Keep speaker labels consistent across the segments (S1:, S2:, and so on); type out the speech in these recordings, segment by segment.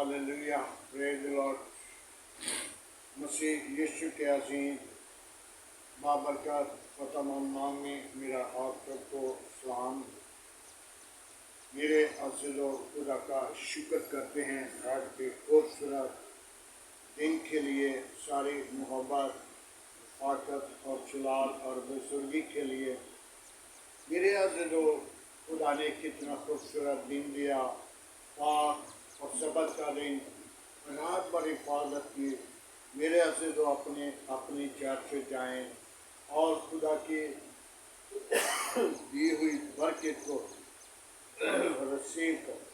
S1: Hallelujah, praise the Lord. मसीह यीशु के अजीम बाबरकत फतमान नाम में मेरा आप सबको सलाम। मेरे अज़ीज़ों, खुदा का शुक्र करते हैं आज के खूबसूरत दिन के लिए, सारी मोहब्बत, ताकत और जलाल और बुजुर्गी के लिए। मेरे अज़ीज़ों, खुदा ने कितना खूबसूरत दिन दिया, पाक और सबत का दिन, रात भर हिफाजत की। मेरे अज़ीज़ों, अपनी चर्च से जाएं और खुदा की दी हुई बरकत को रिसीव करें।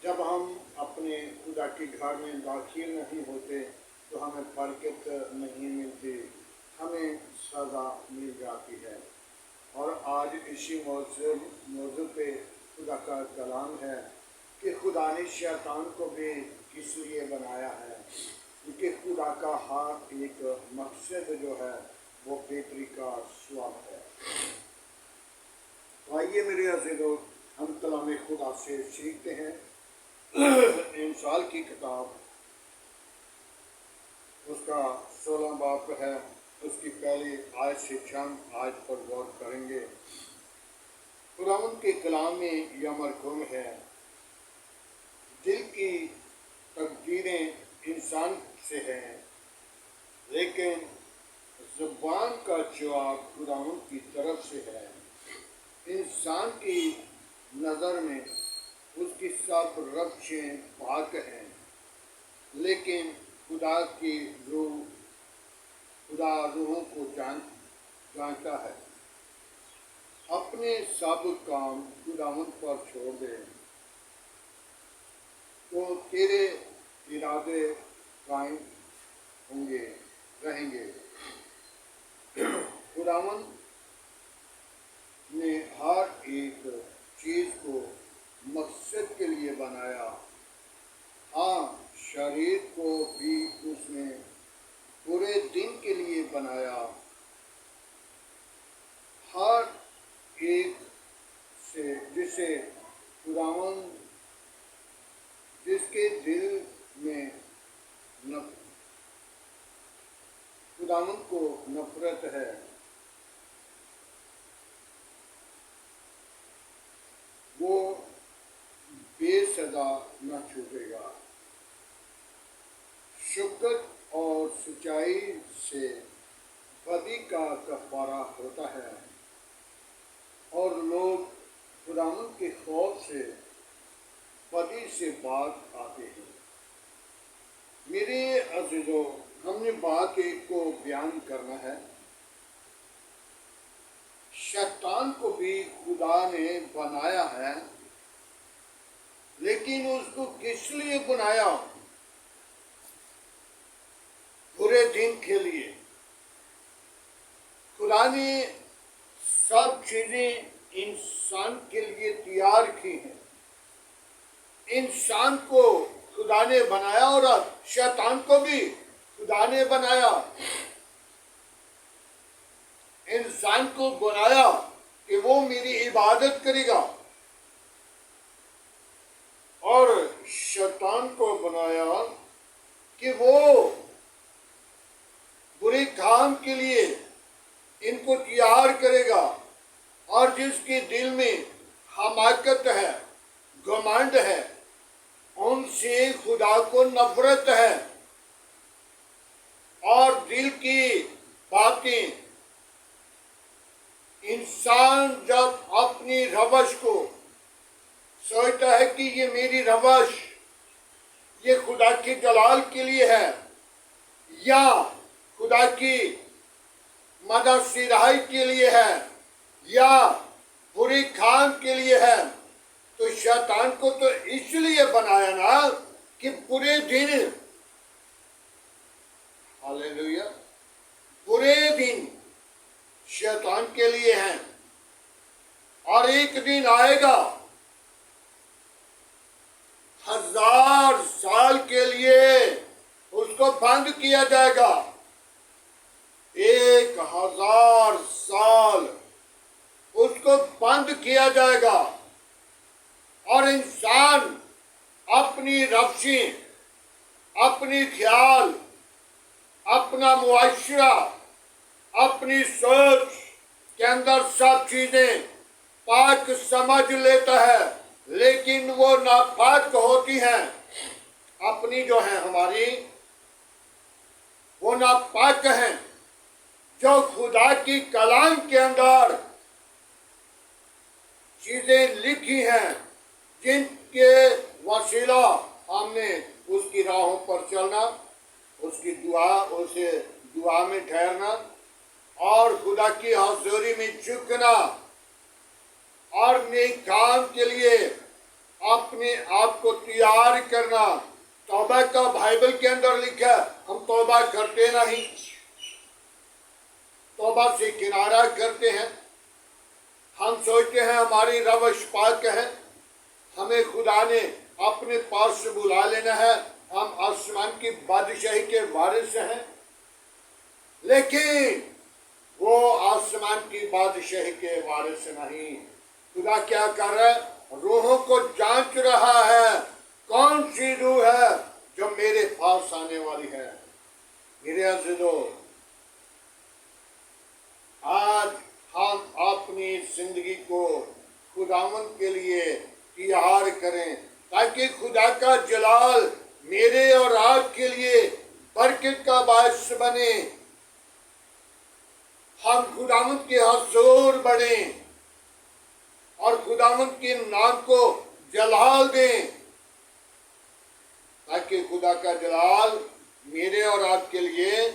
S1: जब हम अपने खुदा के घर में दाखिल नहीं होते तो हमें बरकत नहीं मिलती, हमें सज़ा मिल जाती है। और आज इसी मौजू पे खुदा का कलाम है कि खुदा ने शैतान को भी किस लिए बनाया है, क्योंकि खुदा का हर एक मकसद जो है वो बेहतरी का स्वाब है। तो आइए मेरे अज़ीज़ों, हम कलाम खुदा से सीखते हैं। इंसाल की किताब उसका 16 बाब है, उसकी पहली आयत से चंद आयत पर गौर करेंगे। खुदावंद के कलाम में यह मरकूम है, दिल की तकदीरें इंसान से हैं, लेकिन ज़ुबान का जवाब खुदावंद की तरफ से है। इंसान की नज़र में उसकी सब रब्शें पाक हैं, लेकिन खुदा रूहों को जानता है। अपने सब काम खुदावंद पर छोड़ दे तो तेरे इरादे कायम रहेंगे। खुदावंद ने हर एक चीज़ को मकसद के लिए बनाया। हाँ, शरीर को भी उसने पूरे दिन के लिए बनाया। हर एक से जिसके दिल में खुदावंद को नफरत है, वो बेसजा न छूटेगा। शुक्र और सच्चाई से बदी का कफारा होता है और लोग खुदावंद के खौफ से बदी से बात आते हैं। मेरे अज़ीज़ों, हमने बात एक को बयान करना है। शैतान को भी खुदा ने बनाया है, लेकिन उसको किस लिए बनाया? बुरे दिन के लिए। खुदा ने सब चीजें इंसान के लिए तैयार की हैं। इंसान को खुदा ने बनाया और शैतान को भी खुदा ने बनाया। इंसान को बनाया कि वो मेरी इबादत करेगा, और शैतान को बनाया कि वो बुरे काम के लिए इनको तैयार करेगा। और जिसके दिल में हमाकत है, घमंड है, उनसे खुदा को नफरत है, और दिल की बातें, इंसान जब अपनी रवश को सोचता है कि ये मेरी रवश, ये खुदा के जलाल के लिए है या खुदा की मदद सिराई के लिए है या बुरे काम के लिए है, तो शैतान को तो इसलिए बनाया ना कि बुरे दिन, हालेलुया, बुरे दिन शैतान के लिए हैं। और एक दिन आएगा 1000 साल के लिए उसको बंद किया जाएगा। 1000 साल उसको बंद किया जाएगा और इंसान अपनी रफ्सी, अपनी ख्याल, अपना मुआशरा, अपनी सोच के अंदर सब चीजें पाक समझ लेता है, लेकिन वो नापाक होती हैं। अपनी जो है हमारी वो नापाक हैं। जो खुदा की कलाम के अंदर चीजें लिखी हैं, जिनके वसीला हमने उसकी राहों पर चलना, उसकी उसे दुआ में ठहरना और खुदा की हज़ूरी में झुकना और नेक काम के लिए अपने आप को तैयार करना। तौबा का बाइबल के अंदर लिखा है, हम तौबा करते नहीं, तौबा से किनारा करते हैं। हम सोचते हैं हमारी रवश पाक है, हमें खुदा ने अपने पास से बुला लेना है, हम आसमान की बादशाही के वारिस हैं। लेकिन वो आसमान की बादशाही के वारिस नहीं। खुदा क्या कर रहा है? रूहों को जांच रहा है, कौन सी रूह है जो मेरे पास आने वाली है। मेरे अज़ीज़ों, आज हम अपनी जिंदगी को खुदावंद के लिए तैयार करें, ताकि खुदा का जलाल मेरे और आपके लिए बरकत का बायस बने। हम खुदावंद के हुज़ूर बने और खुदावंद के नाम को जलाल दें, ताकि खुदा का जलाल मेरे और आपके लिए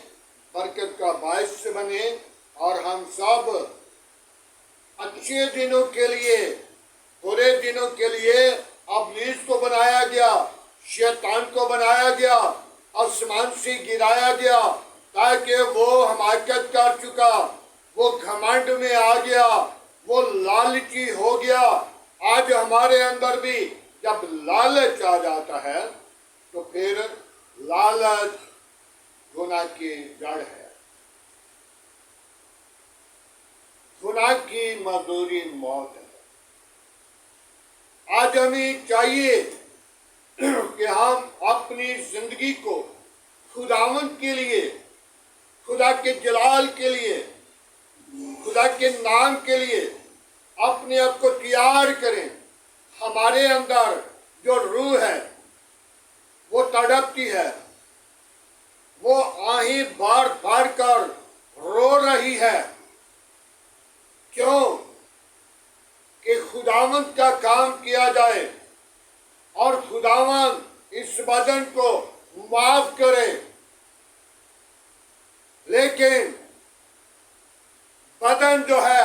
S1: बरकत का बायस बने और हम सब अच्छे दिनों के लिए, बुरे दिनों के लिए इब्लीस को बनाया गया, शैतान को बनाया गया, आसमान से गिराया गया, ताकि वो हमाकत कर चुका, वो घमंड में आ गया, वो लालची हो गया। आज हमारे अंदर भी जब लालच आ जाता है तो फिर लालच गुनाह की जड़ है। गुनाह की मजदूरी मौत है। आज हमें चाहिए कि हम अपनी जिंदगी को खुदावंद के लिए, खुदा के जलाल के लिए, खुदा के नाम के लिए अपने आप को तैयार करें। हमारे अंदर जो रूह है वो तड़पती है, वो आहें भर भर कर रो रही है। क्यों? कि खुदावंद का काम किया जाए और खुदावंद इस बदन को माफ करे। लेकिन बदन जो है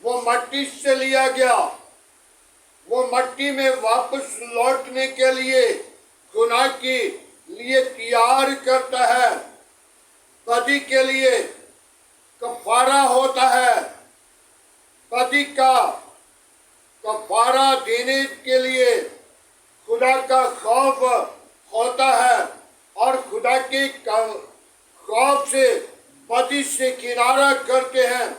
S1: वो मट्टी से लिया गया, वो मट्टी में वापस लौटने के लिए गुनाह के लिए तैयार करता है। बदी के लिए कफारा होता है, बदी का कफारा देने के लिए खुदा का खौफ होता है और खुदा के खौफ से बदी से किनारा करते हैं।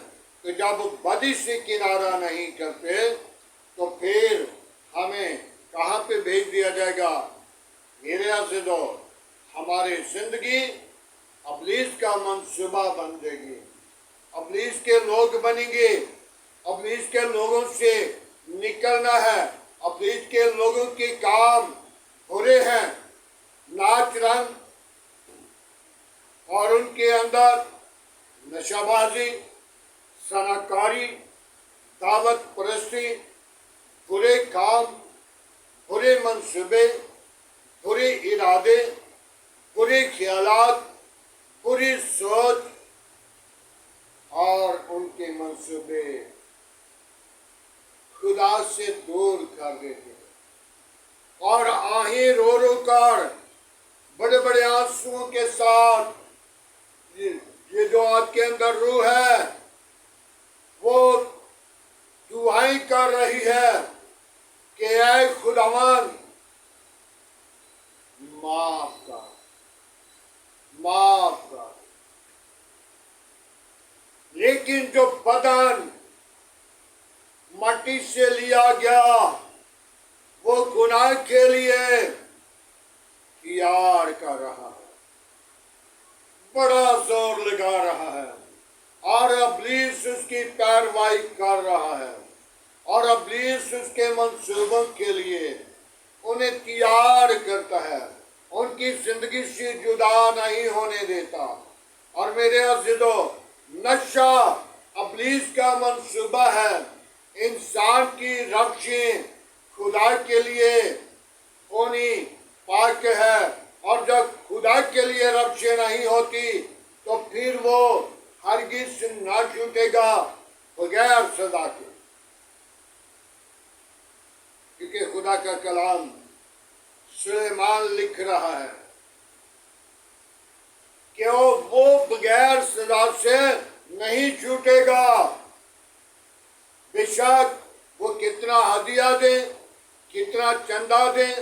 S1: तो जब बदी से किनारा नहीं करते तो फिर हमें कहाँ पे भेज दिया जाएगा? मेरे अज़ीज़ों, हमारी जिंदगी इब्लीस का मंसूबा बन जाएगी, इब्लीस के लोग बनेंगे, इब्लीस के लोगों से निकलना है। इब्लीस के लोगों के काम बुरे हैं, नाच रंग और उनके अंदर नशाबाजी, सनाकारी, दावत परस्ती, बुरे काम, बुरे मंसूबे, बुरे इरादे, बुरे ख्यालात, बुरी सोच और उनके मंसूबे खुदा से दूर कर देते हैं। और आहें रो रो कर बड़े बड़े आंसुओं के साथ ये जो आपके अंदर रूह है वो दुआएं कर रही है कि ऐ खुदावन माफ कर, माफ कर। लेकिन जो बदन मट्टी से लिया गया वो गुनाह के लिए बड़ा जोर लगा रहा है और इब्लीस उसकी पैरवाई कर रहा है और इब्लीस उसके मंसूबों के लिए उन्हें तैयार करता है, उनकी जिंदगी से जुदा नहीं होने देता। और मेरे अज़ीज़ों, नशा इब्लीस का मंसूबा है। इंसान की रफ्शें खुदा के लिए होनी पाक है, और जब खुदा के लिए रफ्शें नहीं होती तो फिर वो हरगिज़ ना छूटेगा बगैर सजा के। क्योंकि खुदा का कलाम सुलेमान लिख रहा है कि वो बगैर सजा से नहीं छूटेगा। बेशक वो कितना हदिया दे, कितना चंदा दे,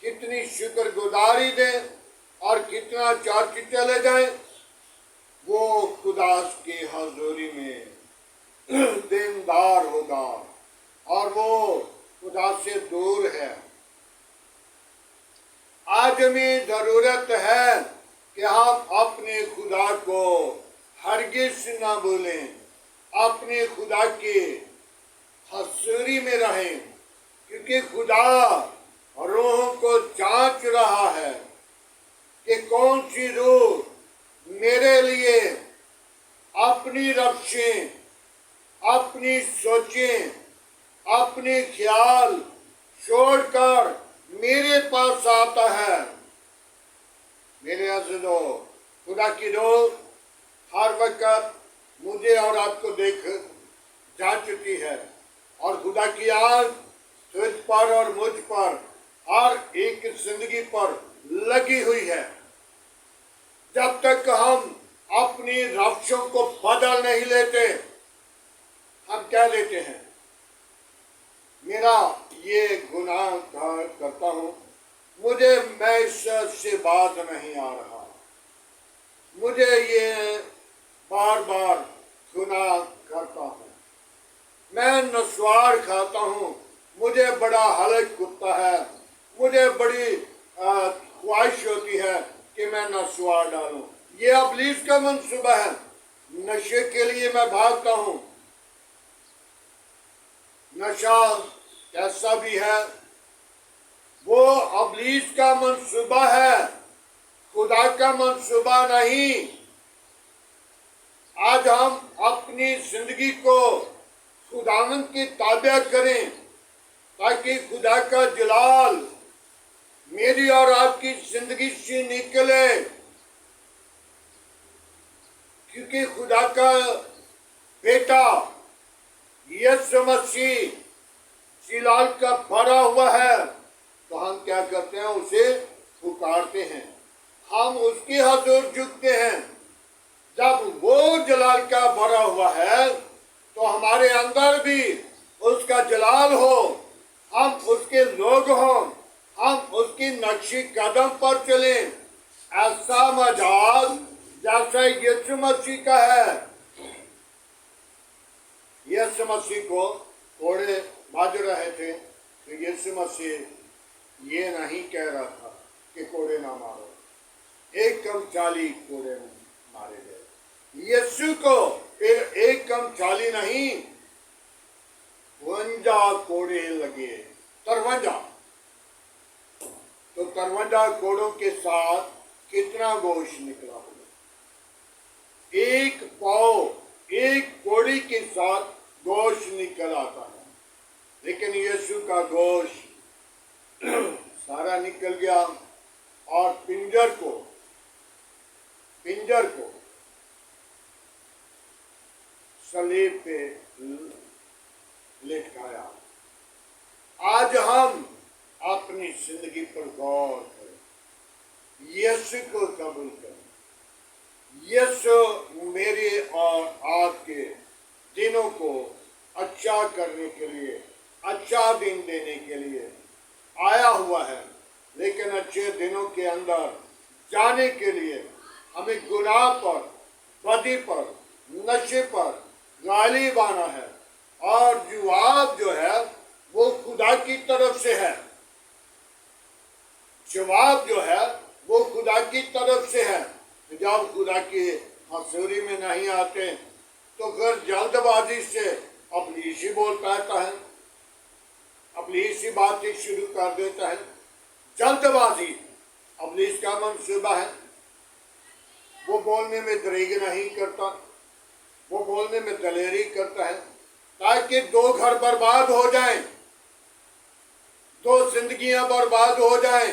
S1: कितनी शुक्रगुजारी दे और कितना चर्च चले जाए, वो खुदा की हजूरी में देनदार होगा और वो खुदा से दूर है। आज हमें जरूरत है कि हम अपने खुदा को हरगिज़ ना भूलें, अपने खुदा के हजूरी में रहें, क्योंकि खुदा रूहों को जांच रहा है कि कौन सी रूह मेरे लिए अपनी रफ्शें, अपनी सोचें, अपने ख्याल छोड़कर मेरे पास आता है। मेरे अज़ीज़ों, खुदा की रूह हर वक्त मुझे और आपको देख जांचती है और खुदा की आँख तुझ पर और मुझ पर हर एक जिंदगी पर लगी हुई है। जब तक हम अपनी रफ्शों को बदल नहीं लेते, हम क्या लेते हैं, मेरा ये गुनाह करता हूँ, मैं इससे बाज नहीं आ रहा, मुझे ये बार बार गुनाह करता हूँ, मैं नस्वार खाता हूँ, मुझे बड़ा हलक कुत्ता है, मुझे बड़ी ख्वाहिश होती है कि मैं नस्वार डालूं। ये इब्लीस का मंसूबा है। नशे के लिए मैं भागता हूँ। नशा कैसा भी है, वो इब्लीस का मंसूबा है, खुदा का मंसूबा नहीं। आज हम अपनी जिंदगी को खुदावंद की ताबे करें ताकि खुदा का जलाल मेरी और आपकी जिंदगी से निकले, क्योंकि खुदा का बेटा यीशु मसीह जिलाल का भरा हुआ है। तो हम क्या करते हैं, उसे पुकारते हैं, हम उसकी हजूर झुकते हैं। जब वो जलाल का भरा हुआ है तो हमारे अंदर भी उसका जलाल हो, हम उसके लोग हों, हम उसकी नक्शी कदम पर चलें। ऐसा मजाज जैसा यीशु मसीह का है। यीशु मसीह को कोड़े बाज रहे थे तो यीशु मसीह ये नहीं कह रहा था कि कोड़े ना मारो, 1 कम 40 कोड़े मारे गए। यीशु को फिर 1 कम 40 नहीं, 52 कोड़े लगे, 53। तो 53 कोड़ों के साथ कितना गोश्त निकला होगा। 1 पाव 1 कोड़ी के साथ गोश्त निकल आता है, लेकिन यीशु का गोश्त सारा निकल गया और पिंजर को सलीब पे लटकाया। आज हम अपनी जिंदगी पर गौर करें, यीशु को कबूल करें। यीशु मेरे और आपके दिनों को अच्छा करने के लिए, अच्छा दिन देने के लिए आया हुआ है, लेकिन अच्छे दिनों के अंदर जाने के लिए हमें गुनाह पर, बदी पर, नशे पर गालिब आना है। और जवाब जो है वो खुदा की तरफ से है। जवाब जो है वो खुदा की तरफ से है। جب خدا کی حضوری میں نہیں آتے تو پھر جلد بازی سے ابلیس ہی بول پاتا ہے، ابلیس ہی باتیں شروع کر دیتا ہے۔ جلد بازی ابلیس کا منصوبہ ہے، وہ بولنے میں دریغ نہیں کرتا، وہ بولنے میں دلیری کرتا ہے تاکہ دو گھر برباد ہو جائیں، دو زندگیاں برباد ہو جائیں،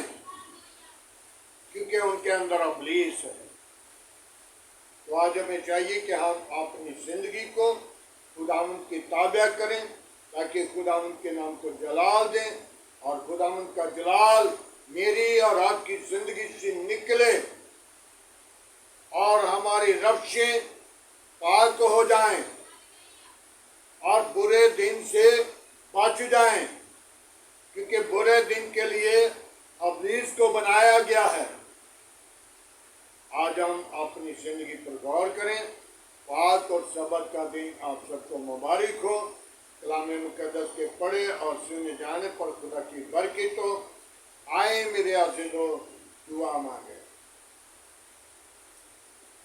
S1: کیونکہ ان کے اندر ابلیس ہے۔ تو آج ہمیں چاہیے کہ ہم اپنی زندگی کو خداوند کی تابع کریں تاکہ خداوند کے نام کو جلال دیں، اور خداوند کا جلال میری اور آپ کی زندگی سے نکلے اور ہماری روشیں پاک ہو جائیں اور برے دن سے بچ جائیں، کیونکہ برے دن کے لیے ابلیس کو بنایا گیا ہے۔ آج ہم اپنی زندگی پر غور کریں۔ پاک اور سبت کا دن آپ سب کو مبارک ہو۔ کلام مقدس کے پڑھے اور سنے جانے پر خدا کی برکت ہو۔ آئیں میرے عزیزو، دعا مانگے۔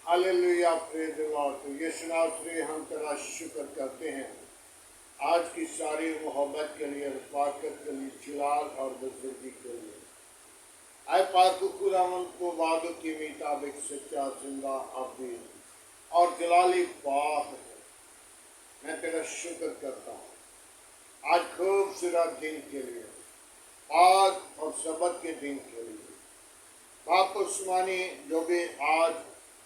S1: ہاللویا، پریز دی لارڈ۔ تو یسوع ناصری، ہم تیرا شکر کرتے ہیں آج کی ساری محبت کے لیے، رفاقت کے لیے، جلال اور بزرگی کے لیے۔ اے پاک خداوند کو وعدوں کے مطابق سچا، زندہ، ابدی اور جلالی بات ہے، میں تیرا شکر کرتا ہوں آج خوبصورت دن کے لیے، پاک اور سبت کے دن کے لیے۔ باپ عثمانی جو بھی آج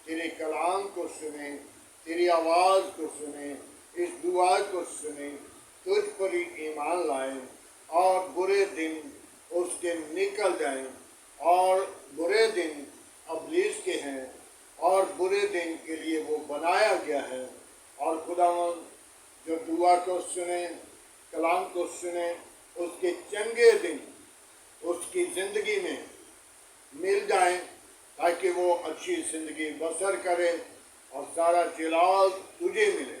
S1: تیرے کلام کو سنیں، تیری آواز کو سنیں، اس دعا کو سنیں، تجھ پر ہی ایمان لائیں اور برے دن اس کے نکل جائیں، اور برے دن ابلیس کے ہیں اور برے دن کے لیے وہ بنایا گیا ہے۔ اور خداوند جو دعا کو سنیں، کلام کو سنیں، اس کے چنگے دن اس کی زندگی میں مل جائیں تاکہ وہ اچھی زندگی بسر کرے اور سارا جلال تجھے ملے۔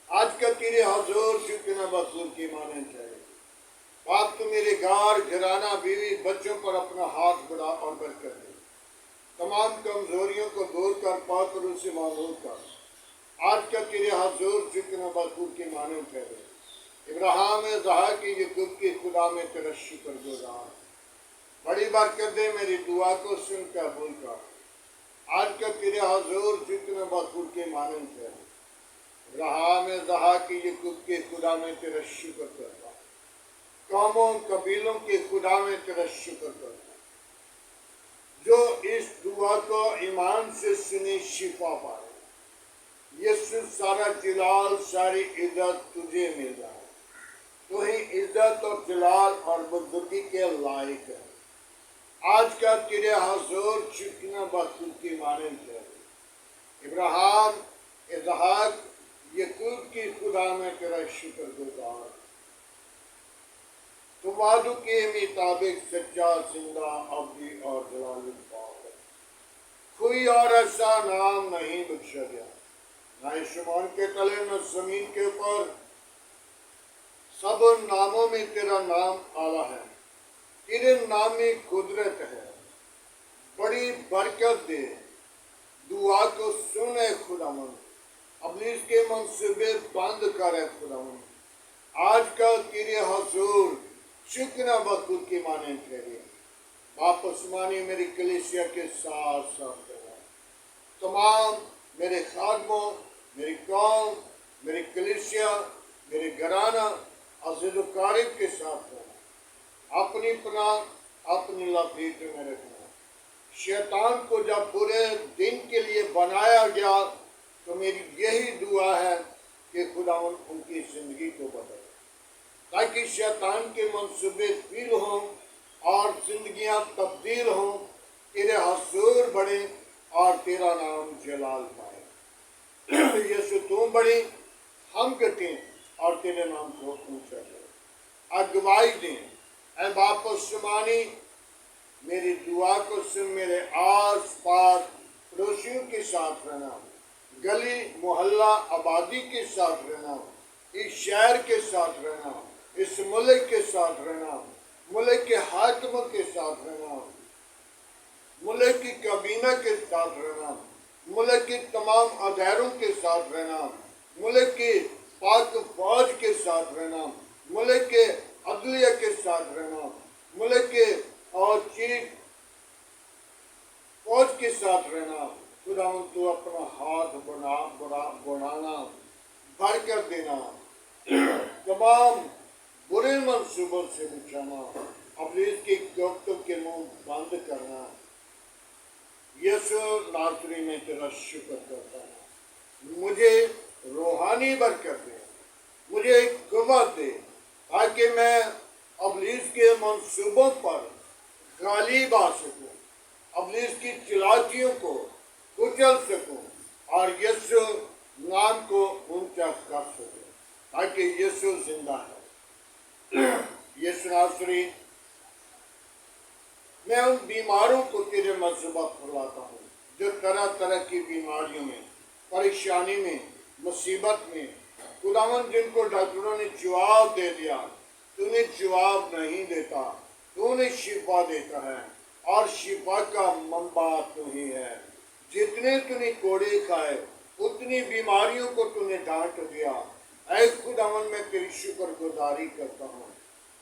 S1: آج کا تیرے حضور شکر بخور کی مانند ہے۔ باپ تو میرے گھر، گھرانہ، بیوی، بچوں پر اپنا ہاتھ بڑھا اور برکت دے۔ تمام کمزوریوں کو دور کر، پاک روح سے معمول کر۔ آج کا تیرے حضور شکر بخور کی مانند ہے۔ ابراہیم، اسحاق، یعقوب کی خدا میں تیرا شکر گزار۔ بڑی برکت دے، میری دعا کو سن قبول کر۔ آج کا تیرے حضور شکر بخور کی مانند ہے۔ ابراہیم، اسحاق، یعقوب کے خدا میں تیرا شکر کرتا، قوموں قبیلوں کے خدا میں تیرا شکر کرتا، جو اس دعا کو ایمان سے سنے شفا پائے۔ یسوع، سارا جلال، ساری عزت تجھے مل جائے۔ تو ہی عزت اور جلال اور بزرگی کے لائق ہے۔ آج کا تیرے حضور شکر بخور کی مانند ہے۔ ابراہیم، اسحاق، یعقوب کی خدا میں تیرا شکر گزار۔ تو وعدوں کے مطابق سچا، زندہ، ابدی اور جلالی بات ہے۔ کوئی اور ایسا نام نہیں بخشا گیا، نہ شمار کے تلے، نہ زمین کے اوپر، سب ناموں میں تیرا نام اعلیٰ ہے۔ تیرے نام میں قدرت ہے۔ بڑی برکت دے، دعا کو سنے خداوند، ابلیس کے منصوبے بند کرے خداوند۔ آج کا تیرے حضور شکر بخور کی مانند ٹھہرے۔ باپ عثمانی میری کلیسیا کے ساتھ ساتھ رہا، تمام میرے خادموں، میری قوم، میری کلیسیا، میرے گھرانہ، عزیز و قارب کے ساتھ رہا۔ اپنی پناہ، اپنی لپیٹ میں رکھنا۔ شیطان کو جب برے دن کے لیے بنایا گیا تو میری یہی دعا ہے کہ خداوند ان کی زندگی کو بدلے، تاکہ شیطان کے منصوبے فیل ہوں اور زندگیاں تبدیل ہوں، تیرے حضور بڑھے اور تیرا نام جلال پائے۔ یسوع تم بڑھی، ہم گھٹیں اور تیرے نام کو اونچا کریں۔ اگوائی دیں۔ اے باپ عثمانی، میری دعا کو سن، میرے آس پاس پڑوسیوں کے ساتھ رہنا، گلی محلہ آبادی کے ساتھ رہنا، اس شہر کے ساتھ رہنا، اس ملک کے ساتھ رہنا، ملک کے حاکموں کے ساتھ رہنا، मुल्क की काबीना के साथ रहना, मुल्क की तमाम अदारों के साथ रहना, मुल्क की पाक फौज के साथ रहना, मुल्क के अदलिया के साथ रहना, मुल्क के और चीफ फौज के साथ रहना। खुदा तो अपना हाथ बढ़ाना, भर कर देना, तमाम बुरे मंसूबों से बचाना, इब्लीस की गुफ्तगू के मुंह बंद करना। यीशु नासरी में तेरा शुक्र करता हूँ, मुझे रूहानी बरकत दे, मुझे कुव्वत दे, ताकि मैं इब्लीस के मंसूबों पर गालिब आ सकूं, इब्लीस की चालाकियों को कुचल सकूं और यीशु नाम को ऊंचा कर सकूं, ताकि यीशु जिंदा है। यीशु नासरी, मैं उन बीमारों को तेरे मंसूबा फैलाता हूँ जो तरह तरह की बीमारियों में, परेशानी में, मुसीबत में, खुदावन जिनको डॉक्टरों ने जवाब दे दिया, तूने जवाब नहीं देता, तूने शिफा देता है और शिफा का मंबा तू ही है। जितने तूने कोड़े खाए उतनी बीमारियों को तूने डांट दिया। ऐ खुदावन, मैं तेरी शुक्रगुजारी करता हूँ।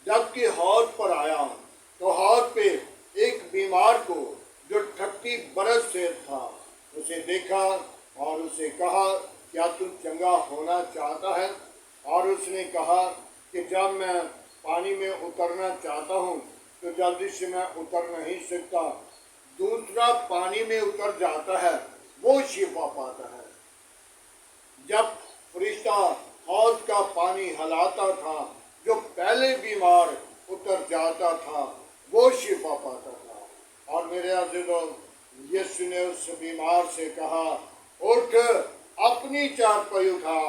S1: जबकि हौद पर आया तो हौद पे एक बीमार को जो 38 बरस से था, उसे देखा और उसे कहा, क्या तू चंगा होना चाहता है? और उसने कहा कि जब मैं पानी में उतरना चाहता हूँ तो जल्दी से मैं उतर नहीं सकता। दूसरा पानी में उतर जाता है, वो शिफा पाता है। जब फरिश्ता हौज का पानी हिलाता था, जो पहले बीमार उतर जाता था, वो शिफा पाता था। और मेरे अज़ीज़ों, यीशु ने उस बीमार से कहा, उठ, अपनी चारपाई उठा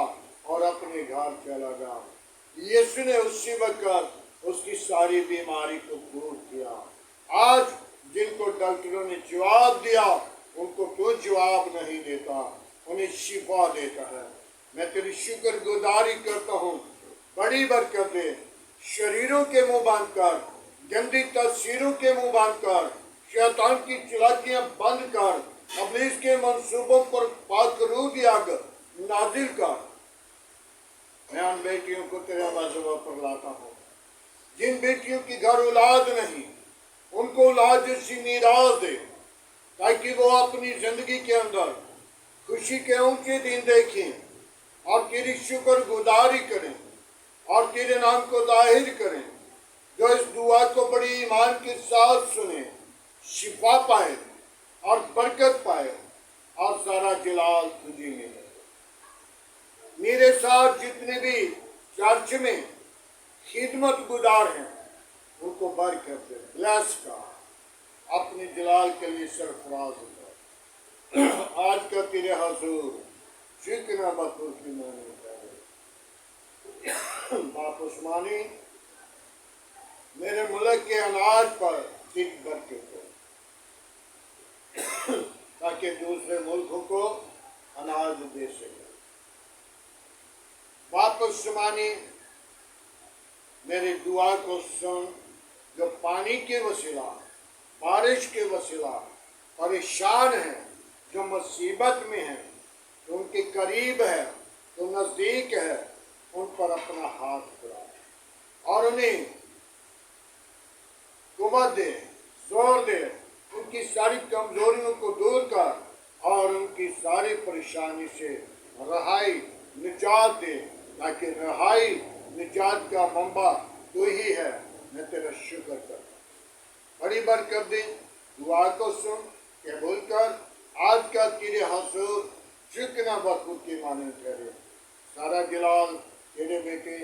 S1: और अपने घर चला जा। यीशु ने उसी वक्त उसकी सारी बीमारी को दूर किया। आज जिनको डॉक्टरों ने जवाब दिया, उनको तो जवाब नहीं देता, उन्हें शिफा देता है। मैं तेरी शुक्रगुजारी करता हूँ, बड़ी बरकत दे। शरीरों के मुंह बंद कर, गंदी तस्वीरों के मुंह बंद कर, शैतान की चालाकियां बंद कर, इब्लीस के मंसूबों पर पाक रूह की आग नाजिल कर। मैं उन बेटियों को तेरे मज़हब पर लाता हूँ जिन बेटियों की घर औलाद नहीं, उनको औलाद जैसी मीरास दे, ताकि वो अपनी जिंदगी के अंदर खुशी के ऊंचे दिन देखें और तेरी शुक्रगुजारी करें और तेरे नाम को जाहिर करें। जो इस दुआ को बड़ी ईमान के साथ सुने, शिफा पाए और बरकत पाए और सारा जलाल तुझे मिले। मेरे साथ जितने भी चर्च में खिदमत गुजार हैं, उनको बरकत दे, ब्लेस का, अपने जलाल के लिए सरफराज कर। आज का तेरे हजूर शुक्र बतूर की मानी बाप उस्मानी, मेरे मुल्क के अनाज पर ठीक बरकत दो, ताकि दूसरे मुल्कों को अनाज दे सके। बाप उस्मानी, मेरी दुआ को सुन, जो पानी के वसीला, बारिश के वसीला परेशान हैं, जो मुसीबत में हैं, जो उनके करीब है, जो नज़दीक है, उन पर अपना हाथ बढ़ा और उन्हें कुव्वत दे, जोर दे, उनकी सारी कमजोरियों को दूर कर और उनकी सारी परेशानी से रहाई निजात दे, ताकि रहाई निजात का मंबा तू ही है। मैं तेरा शुक्र करता, बड़ी बरकत दे। दुआ को सुन, कबूल कर। आज का तेरे हजूर शुक्र बतूर की माने करे। सारा जलाल तेरे बेटे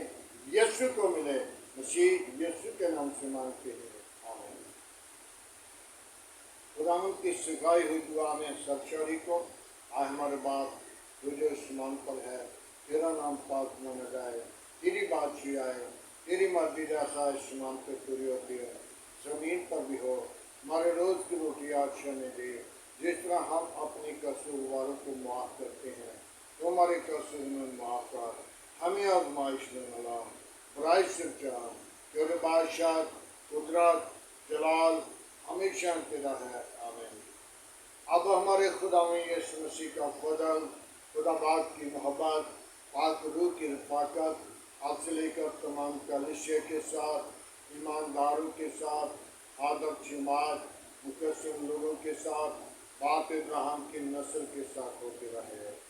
S1: यीशु को मिले। मसीह यीशु के नाम से मांगते हैं, आमीन। खुदावंद की सिखाई हुई दुआ में सरचरी को, आए हमारे बाप जो जो आसमान पर है, तेरा नाम पाक माना जाए, तेरी बादशाही आए, तेरी मर्जी जैसा आसमान पे पूरी होती है, जमीन पर भी हो। हमारे रोज की रोटी आज हमें दे, जिस तरह हम अपने कसूरवारों को माफ़ करते हैं, तो हमारे कसूर में माफ़ कर, हमें आजमाइश में न ला, बुराई से बचा। तेरे बादशाह, कुदरत, जलाल हमेशा तेरा है, आमीन। अब हमारे खुदा में यीशु मसीह का फजल, खुदा बाप की मोहब्बत, पाक रूह की रफ़ाकत आपसे लेकर तमाम कलीसिया के साथ, ईमानदारों के साथ, आदम जमात, मुकस्सिम लोगों के साथ, बाप इब्राहिम की नस्ल के साथ होते रहे।